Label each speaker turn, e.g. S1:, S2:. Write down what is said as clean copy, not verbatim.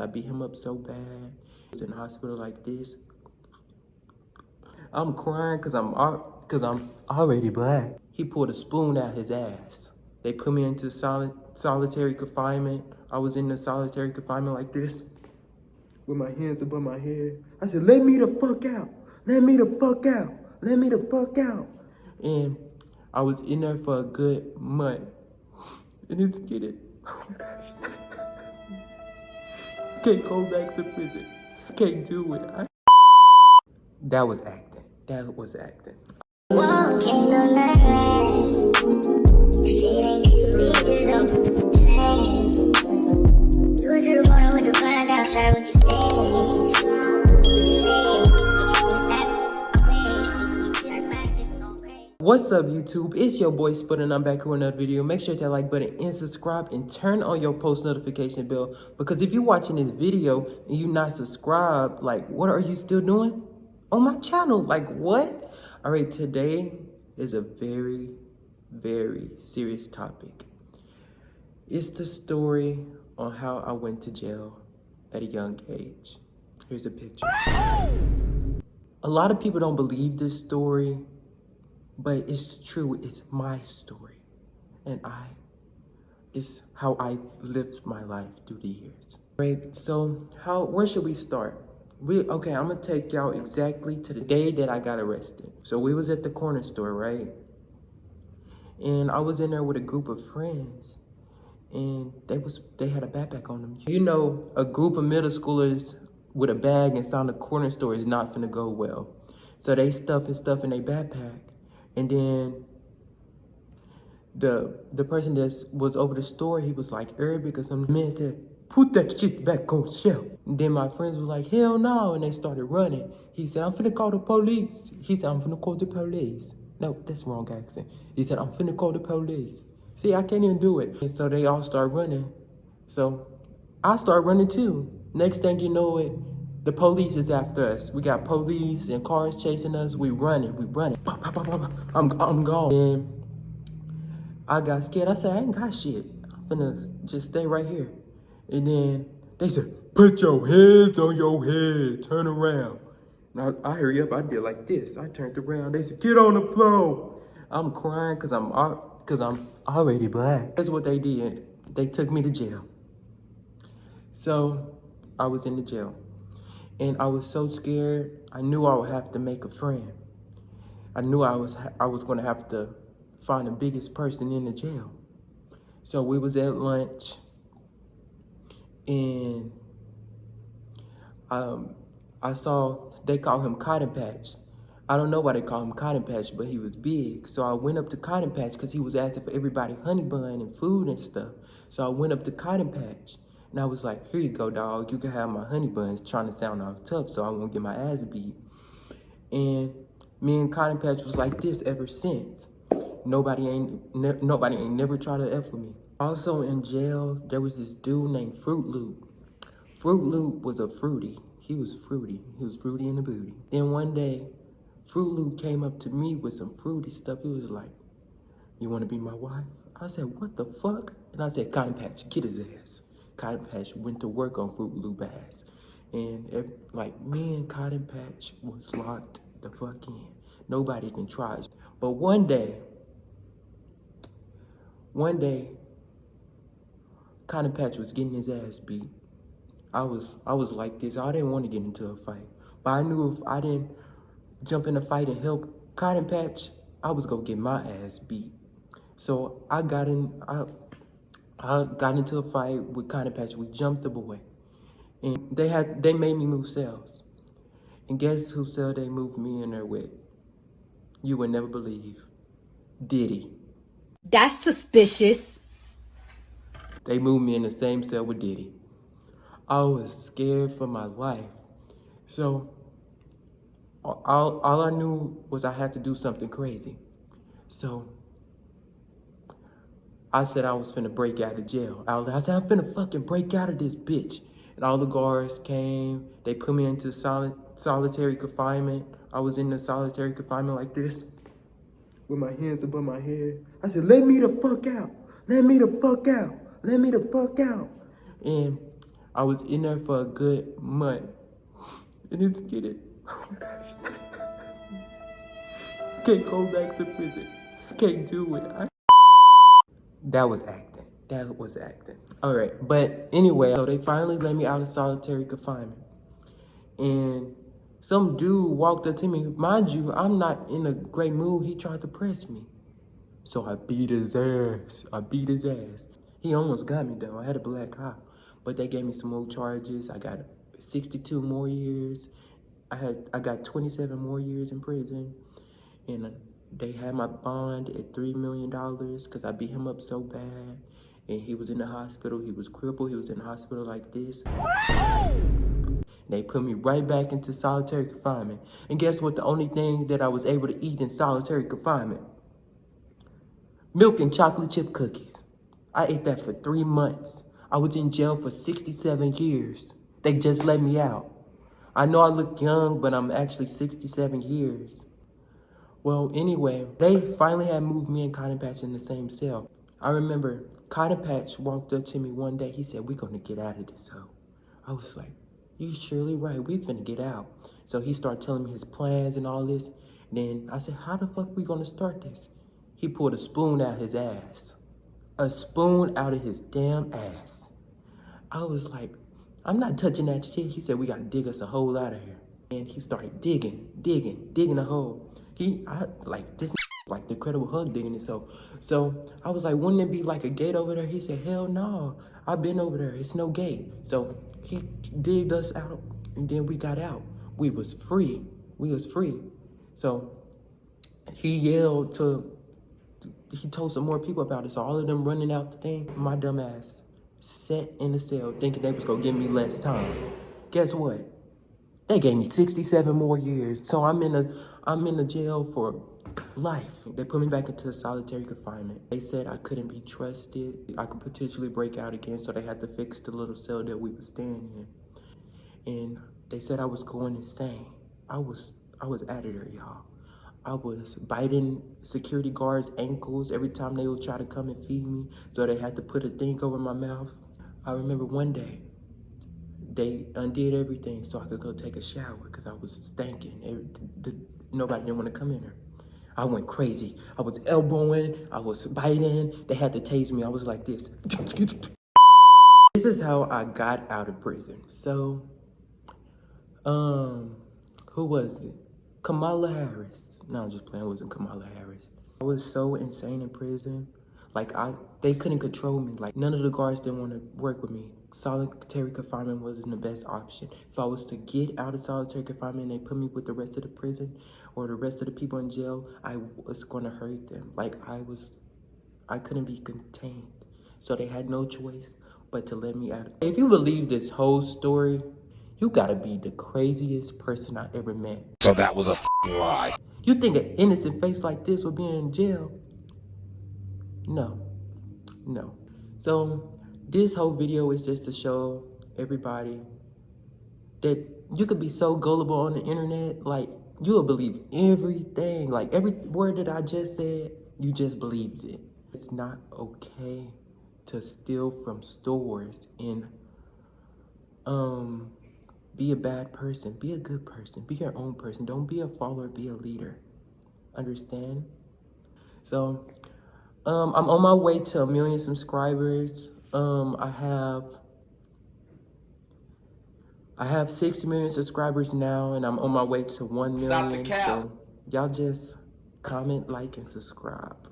S1: I beat him up so bad. He was in the hospital like this. I'm crying because I'm already black. He pulled a spoon out his ass. They put me into solitary confinement. I was in the solitary confinement like this, with my hands above my head. I said, let me the fuck out. Let me the fuck out. Let me the fuck out. And I was in there for a good month. And it's getting, oh my gosh. Can't go back to prison. I can't do it. That was acting. That was acting.
S2: Walking on that ride. If it ain't you, just don't say. Do it to the morning with the blind outside when you say.
S1: What's up, YouTube? It's your boy Spud and I'm back here with another video. Make sure to hit that like button and subscribe and turn on your post notification bell, because if you're watching this video and you're not subscribed, like, what are you still doing on my channel? Like, what? All right, today is a very, very serious topic. It's the story on how I went to jail at a young age. Here's a picture. A lot of people don't believe this story, but it's true. It's my story, and it's how I lived my life through the years. Right, so where should we start? Okay, I'm gonna take y'all exactly to the day that I got arrested. So we was at the corner store, right? And I was in there with a group of friends, and they had a backpack on them. You know, a group of middle schoolers with a bag inside the corner store is not finna go well. So they stuff stuff in their backpack. And then the person that was over the store, he was like, because some man said, put that shit back on shelf. And then my friends was like, hell no, and they started running. He said, I'm finna call the police. He said, I'm finna call the police. No, that's the wrong accent. He said, I'm finna call the police. See, I can't even do it. And so they all start running. So I start running too. Next thing you know it, the police is after us. We got police and cars chasing us. We running. I'm gone. And I got scared. I said, I ain't got shit. I'm finna just stay right here. And then they said, put your hands on your head. Turn around. Now I hurry up. I did like this. I turned around. They said, get on the floor. I'm crying because I'm already black. That's what they did. They took me to jail. So I was in the jail. And I was so scared. I knew I would have to make a friend. I knew I was going to have to find the biggest person in the jail. So we was at lunch, and I saw they call him Cotton Patch. I don't know why they call him Cotton Patch, but he was big. So I went up to Cotton Patch because he was asking for everybody honey bun and food and stuff. So I went up to Cotton Patch. And I was like, here you go, dog. You can have my honey buns, trying to sound all tough so I won't get my ass beat. And me and Cotton Patch was like this ever since. Nobody ain't never tried to F with me. Also in jail, there was this dude named Fruit Loop. Fruit Loop was a fruity. He was fruity. He was fruity in the booty. Then one day, Fruit Loop came up to me with some fruity stuff. He was like, you want to be my wife? I said, what the fuck? And I said, Cotton Patch, get his ass. Cotton Patch went to work on Fruit Loop ass. And me and Cotton Patch was locked the fuck in. Nobody can try it. But one day, Cotton Patch was getting his ass beat. I was like this. I didn't want to get into a fight. But I knew if I didn't jump in a fight and help Cotton Patch, I was gonna get my ass beat. So I got into a fight with Cotton Patch. We jumped the boy. And they made me move cells. And guess whose cell they moved me in there with? You would never believe. Diddy.
S3: That's suspicious.
S1: They moved me in the same cell with Diddy. I was scared for my life. So all I knew was I had to do something crazy. So I said I was finna break out of jail. I said, I'm finna fucking break out of this bitch. And all the guards came. They put me into solitary confinement. I was in the solitary confinement like this, with my hands above my head. I said, let me the fuck out. Let me the fuck out. Let me the fuck out. And I was in there for a good month. And it's getting, oh my gosh. Can't go back to prison. Can't do it. That was acting. That was acting. All right, but anyway, so they finally let me out of solitary confinement. And some dude walked up to me. Mind you, I'm not in a great mood. He tried to press me. So I beat his ass. He almost got me though. I had a black eye. But they gave me some more charges. I got 62 more years. I got 27 more years in prison. And they had my bond at $3 million because I beat him up so bad. And he was in the hospital. He was crippled. He was in the hospital like this. They put me right back into solitary confinement. And guess what? The only thing that I was able to eat in solitary confinement? Milk and chocolate chip cookies. I ate that for 3 months. I was in jail for 67 years. They just let me out. I know I look young, but I'm actually 67 years. Well, anyway, they finally had moved me and Cotton Patch in the same cell. I remember Cotton Patch walked up to me one day. He said, "We're gonna get out of this hole." I was like, "You surely right, we finna get out." So he started telling me his plans and all this. And then I said, "How the fuck we gonna start this?" He pulled a spoon out his ass. A spoon out of his damn ass. I was like, "I'm not touching that shit." He said, "We gotta dig us a hole out of here." And he started digging a hole. This like the Incredible Hulk digging it. So I was like, "Wouldn't it be like a gate over there?" He said, "Hell no, I've been over there. It's no gate." So he digged us out, and then we got out. We was free. So he told some more people about it. So all of them running out the thing, my dumb ass sat in the cell thinking they was gonna give me less time. Guess what? They gave me 67 more years. So I'm in the jail for life. They put me back into solitary confinement. They said I couldn't be trusted. I could potentially break out again, so they had to fix the little cell that we were staying in. And they said I was going insane. I was out of there, y'all. I was biting security guards' ankles every time they would try to come and feed me, so they had to put a thing over my mouth. I remember one day, they undid everything so I could go take a shower because I was stinking. Nobody didn't want to come in there. I went crazy. I was elbowing, I was biting. They had to tase me. I was like this. This is how I got out of prison. So, who was it? Kamala Harris. No, I'm just playing. It wasn't Kamala Harris. I was so insane in prison. Like, they couldn't control me. Like, none of the guards didn't want to work with me. Solitary confinement wasn't the best option. If I was to get out of solitary confinement and they put me with the rest of the prison or the rest of the people in jail, I was going to hurt them. Like, I couldn't be contained. So they had no choice but to let me out. If you believe this whole story, you gotta be the craziest person I ever met.
S4: So that was a f***ing lie.
S1: You think an innocent face like this would be in jail? No. So this whole video is just to show everybody that you could be so gullible on the internet. Like, you will believe everything. Like, every word that I just said, you just believed it. It's not okay to steal from stores and be a bad person. Be a good person. Be your own person. Don't be a follower, be a leader. Understand? So, I'm on my way to 1 million subscribers. I have 6 million subscribers now, and I'm on my way to 1 million.
S4: Stop the cap.
S1: So y'all just comment, like, and subscribe.